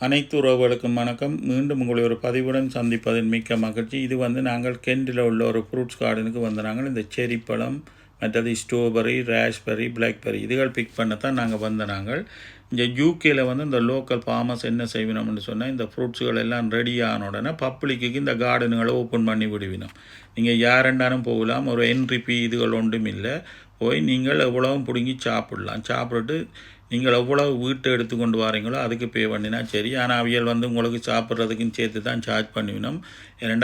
அனைத்து உறவுகளுக்கும் வணக்கம். மீண்டும் உங்களை ஒரு பதிவுடன் சந்திப்பதில் மிக்க மகிழ்ச்சி. இது நாங்கள் கெண்டில் உள்ள ஒரு ஃப்ரூட்ஸ் கார்டனுக்கு நாங்கள் இந்த செரி பழம், மற்றது ஸ்ட்ராபெரி, ராஸ்பெரி, பிளாக்பெரி இதுகள் பிக் பண்ணத்தான் நாங்கள் நாங்கள் இந்த யூகேயில் இந்த லோக்கல் ஃபார்மர்ஸ் என்ன செய்வினோம்னு சொன்னால், இந்த ஃப்ரூட்ஸுகள் எல்லாம் ரெடி ஆன உடனே பப்ளிக்கு இந்த கார்டனுகளை ஓப்பன் பண்ணி விடுவினோம். நீங்கள் யாரெண்டாலும் போகலாம், ஒரு என்ட்ரி ஃபீ இதுகள் ஒன்றும் இல்லை. போய் நீங்கள் எவ்வளவும் பிடுங்கி சாப்பிடலாம். சாப்பிட்டுட்டு நீங்கள் எவ்வளவு வீட்டை எடுத்துக்கொண்டு வரீங்களோ அதுக்கு பே பண்ணினா சரி. ஆனால் அவியல் உங்களுக்கு சாப்பிட்றதுக்குன்னு சேர்த்து தான் சார்ஜ் பண்ணிவினோம்.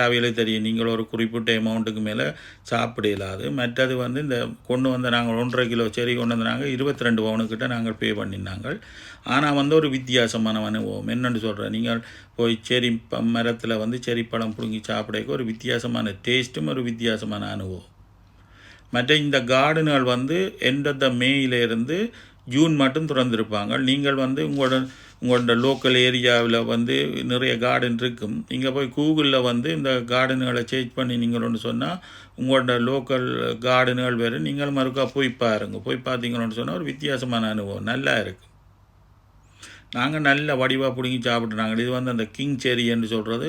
அவியலுக்கு தெரியும் நீங்கள் ஒரு குறிப்பிட்ட அமௌண்ட்டுக்கு மேலே சாப்பிட இயலாது. மற்றது இந்த கொண்டு நாங்கள் 1.5 கிலோ செரி கொண்டு நாங்கள் 22 பவுனுக்கிட்ட நாங்கள் பே பண்ணினாங்க. ஆனால் ஒரு வித்தியாசமான அனுபவம் என்னென்னு சொல்கிறேன். நீங்கள் போய் செரி மரத்தில் செரி பழம் பிடுங்கி சாப்பிடக்கு ஒரு வித்தியாசமான டேஸ்ட்டும் ஒரு வித்தியாசமான அனுபவம். மற்ற இந்த கார்டனுகள் எண்ட் ஆஃப் த மேயிலேருந்து ஜூன் மட்டும் திறந்திருப்பாங்க. நீங்கள் உங்களோட லோக்கல் ஏரியாவில் நிறைய கார்டன் இருக்கும். நீங்கள் போய் கூகுளில் இந்த கார்டனுகளை சேஞ்ச் பண்ணி நீங்கள் சொன்னால் உங்களோட லோக்கல் கார்டனுகள் வேறு. நீங்கள் மறுக்கா போய் பாருங்க. போய் பார்த்தீங்கன்னு சொன்னால் ஒரு வித்தியாசமான அனுபவம் நல்லா இருக்குது. நாங்கள் நல்ல வடிவாக பிடுங்கி சாப்பிட்றாங்க. இது அந்த கிங் செரி என்று சொல்கிறது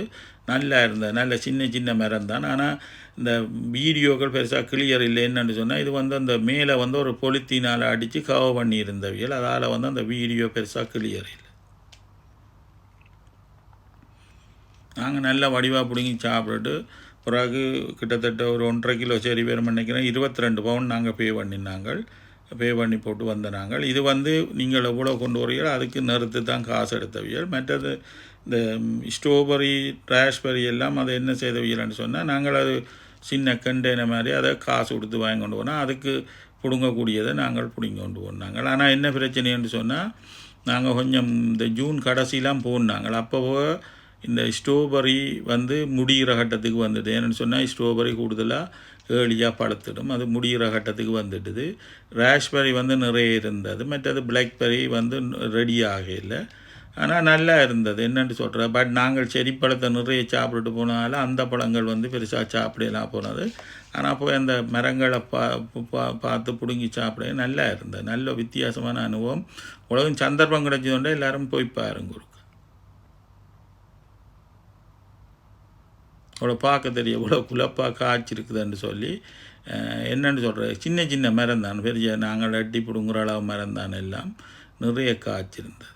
நல்லா இருந்தது. நல்ல சின்ன சின்ன மரம் தான். ஆனால் இந்த வீடியோக்கள் பெருசாக கிளியர் இல்லை. என்னென்னு சொன்னால், இது அந்த மேலே ஒரு பொலித்தீனால் அடித்து கவர் பண்ணி இருந்தவியல். அதால் அந்த வீடியோ பெருசாக கிளியர் இல்லை. நாங்கள் நல்ல வடிவாக பிடுங்கி சாப்பிட்டுட்டு பிறகு கிட்டத்தட்ட ஒரு 1.5 கிலோ செரி வேறு நினைக்கிறேன் 22 பவுன் நாங்கள் பே பண்ணி போட்டு நாங்கள். இது நீங்கள் எவ்வளோ கொண்டு வரீங்களோ அதுக்கு நிறுத்து தான் காசு எடுத்தவியல். மற்றது இந்த ஸ்ட்ராபெரி, ராஸ்பெரி எல்லாம் அதை என்ன செய்தவியல்னு சொன்னால், நாங்கள் அது சின்ன கண்டெய்னர் மாதிரி அதை காசு கொடுத்து வாங்கி கொண்டு போனால் அதுக்கு பிடுங்கக்கூடியதை நாங்கள் பிடுங்கி கொண்டு போனாங்க. ஆனால் என்ன பிரச்சனைன்னு சொன்னால், நாங்கள் கொஞ்சம் இந்த ஜூன் கடைசிலாம் போனாங்க. அப்போ இந்த ஸ்ட்ராபெரி முடிகிற கட்டத்துக்கு வந்துட்டு. ஏன்னு சொன்னால் ஸ்ட்ராபெரி கூடுதலாக ஏர்லியாக பழுத்துடும். அது முடிகிற கட்டத்துக்கு வந்துடுது. ராஸ்பெரி நிறைய இருந்தது. மற்றது பிளாக்பெரி ரெடி ஆகலை. ஆனால் நல்லா இருந்தது. என்னென்னு சொல்கிறேன். பட் நாங்கள் செரி பழத்தை நிறைய சாப்பிட்டுட்டு போனாலும் அந்த பழங்கள் பெருசாக சாப்பிடலாம் போனது. ஆனால் போய் அந்த மரங்களை பார்த்து பிடுங்கி சாப்பிட நல்லா இருந்தது. நல்ல வித்தியாசமான அனுபவம். உலகம் சந்தர்ப்பம் கிடைச்சதுண்டே எல்லோரும் போய் பாருங்க. அவ்வளோ பார்க்க தெரியும் இவ்வளோ குழப்பாக காய்ச்சிருக்குதுன்னு சொல்லி. என்னென்னு சொல்கிறேன், சின்ன சின்ன மரம் தான், பெரிய நாங்கள் அட்டி பிடுங்குற அளவு மரம் தான், எல்லாம் நிறைய காய்ச்சிருந்தது.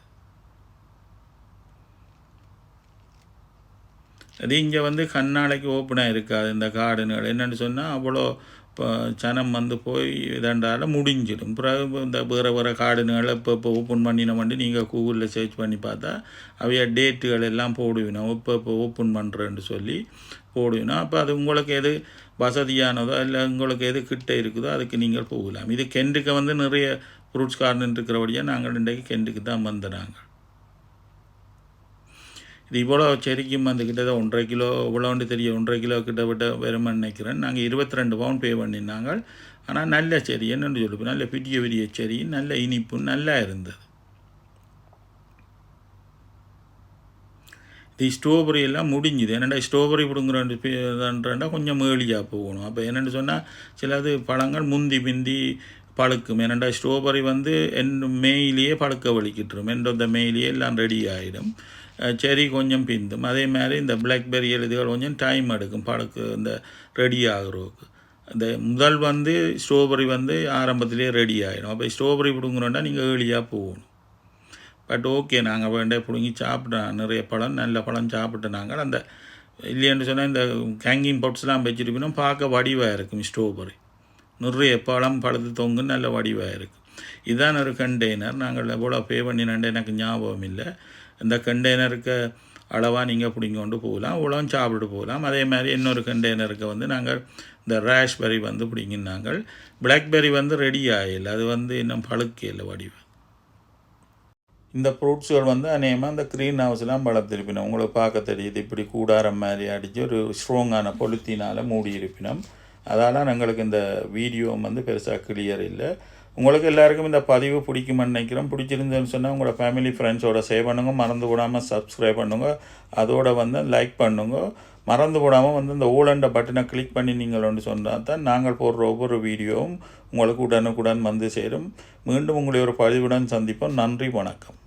அது இங்கே கண்ணாலைக்கு ஓப்பனாக இருக்காது இந்த கார்டனுகள். என்னென்னு சொன்னால் அவ்வளோ இப்போ சனம் போய் இதண்டால் முடிஞ்சிடும். பிறகு இந்த வேறு கார்டனுகளை இப்போ ஓப்பன் பண்ணின நீங்கள் கூகுளில் சர்ச் பண்ணி பார்த்தா அவைய டேட்டுகள் எல்லாம் போடுவினோம். இப்போ ஓப்பன் பண்ணுறேன்னு சொல்லி போடுவினோம். அப்போ அது உங்களுக்கு எது வசதியானதோ இல்லை உங்களுக்கு எது கிட்ட இருக்குதோ அதுக்கு நீங்கள் போகலாம். இது கெண்டுக்கு நிறைய ஃப்ரூட்ஸ் கார்டன் இருக்கிறபடியாக நாங்கள் இன்றைக்கு கெண்டுக்கு தான் வந்துடுறாங்க. இது இவ்வளோ செரிக்கும் கிட்டத்தட்ட 1.5 கிலோ இவ்வளோண்டு தெரியும். 1.5 கிலோ கிட்டத்தட்ட வரும்னு நினைக்கிறேன். நாங்கள் 22 பவுன் பே பண்ணினாங்க. ஆனால் நல்ல செரி என்னென்னு சொல்லுவோம், நல்ல பெரிய செரி, நல்ல இனிப்பு நல்லா இருந்தது. இது ஸ்ட்ராபெரி எல்லாம் முடிஞ்சுது. என்னென்னா ஸ்ட்ராபெரி பிடுங்குறேன்டா கொஞ்சம் ஏர்லியாக போகணும். அப்போ என்னென்னு சொன்னால் சிலது பழங்கள் முந்தி பிந்தி பழுக்கும். ஏனெண்டா ஸ்ட்ராபெரி மேயிலேயே பழுக்க வலிக்கிட்டுரும். எண்ட் ஆஃப் த மேயிலேயே எல்லாம் ரெடி ஆகிடும். செரி கொஞ்சம் பிந்தும். அதே மாதிரி இந்த பிளாக்பெரி இதுகள் கொஞ்சம் டைம் எடுக்கும் பழுக்கு இந்த ரெடி ஆகிறதுக்கு. இந்த முதல் ஸ்ட்ராபெரி ஆரம்பத்திலே ரெடி ஆகிடும். அப்போ ஸ்ட்ராபெரி பிடுங்குறோன்னா நீங்கள் ஏர்லியாக போகணும். பட் ஓகே, நாங்கள் வேண்டிய பிடுங்கி சாப்பிட்டோம். நிறைய பழம் நல்ல பழம் சாப்பிட்டு நாங்கள் அந்த இல்லைன்னு சொன்னால் இந்த ஹேங்கிங் பாட்ஸ்லாம் வச்சுருப்பினோம். பார்க்க வடிவாக இருக்கும். ஸ்ட்ராபெரி நிறைய பழம் பழுத்து தொங்கு நல்ல வடிவாக இருக்கும். இதுதான் ஒரு கண்டெய்னர். நாங்கள் எவ்வளோ பே பண்ணினாண்டு எனக்கு ஞாபகம் இல்லை. இந்த கண்டெய்னருக்கு அளவாக நீங்கள் பிடிங்க கொண்டு போகலாம், இவ்வளோவும் சாப்பிட்டு போகலாம். அதே மாதிரி இன்னொரு கண்டெய்னருக்கு நாங்கள் இந்த ராஸ்பெரி பிடிங்கினாங்க. பிளாக்பெரி ரெடி ஆகலை. அது இன்னும் பழுக்கையில் வடிவு. இந்த ஃப்ரூட்ஸுகள் அநேகமாக இந்த க்ரீன் ஹவுஸ்லாம் வளர்த்துருப்பினோம். உங்களுக்கு பார்க்க தெரியுது. இப்படி கூடாரம் மாதிரி அடித்து ஒரு ஸ்ட்ராங்கான பொலித்தீனால் மூடி இருப்பினோம். அதால் எங்களுக்கு இந்த வீடியோ பெருசாக கிளியர் இல்லை. உங்களுக்கு எல்லாருக்கும் இந்த பதிவு பிடிக்குமென்னு நினைக்கிறோம். பிடிச்சிருந்ததுன்னு சொன்னால் உங்களோட ஃபேமிலி ஃப்ரெண்ட்ஸோட சேவ் பண்ணுங்க. மறந்து போடாமல் சப்ஸ்கிரைப் பண்ணுங்க. அதோடு லைக் பண்ணுங்க. மறந்து போடாமல் இந்த ஓலண்ட பட்டனை கிளிக் பண்ணி நீங்கள் சொன்னால் தான் நாங்கள் போடுற ஒவ்வொரு வீடியோவும் உங்களுக்கு உடனுக்குடன் சேரும். மீண்டும் உங்களை ஒரு பதிவுடன் சந்திப்போம். நன்றி, வணக்கம்.